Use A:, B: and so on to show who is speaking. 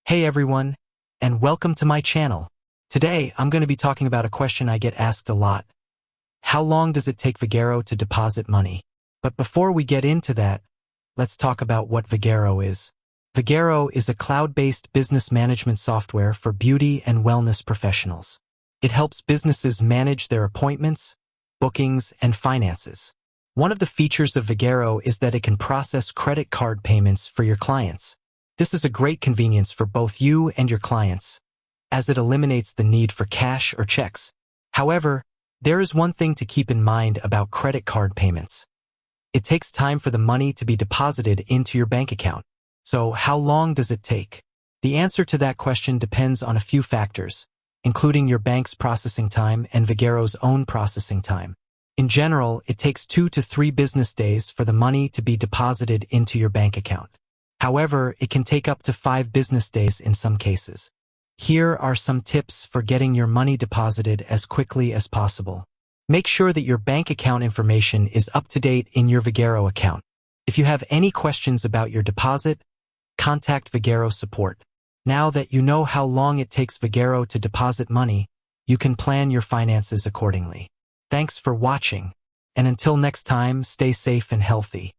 A: Hey everyone, and welcome to my channel. Today, I'm going to be talking about a question I get asked a lot. How long does it take Vagaro to deposit money? But before we get into that, let's talk about what Vagaro is. Vagaro is a cloud-based business management software for beauty and wellness professionals. It helps businesses manage their appointments, bookings, and finances. One of the features of Vagaro is that it can process credit card payments for your clients. This is a great convenience for both you and your clients, as it eliminates the need for cash or checks. However, there is one thing to keep in mind about credit card payments. It takes time for the money to be deposited into your bank account. So how long does it take? The answer to that question depends on a few factors, including your bank's processing time and Vagaro's own processing time. In general, it takes 2 to 3 business days for the money to be deposited into your bank account. However, it can take up to 5 business days in some cases. Here are some tips for getting your money deposited as quickly as possible. Make sure that your bank account information is up to date in your Vagaro account. If you have any questions about your deposit, contact Vagaro support. Now that you know how long it takes Vagaro to deposit money, you can plan your finances accordingly. Thanks for watching, and until next time, stay safe and healthy.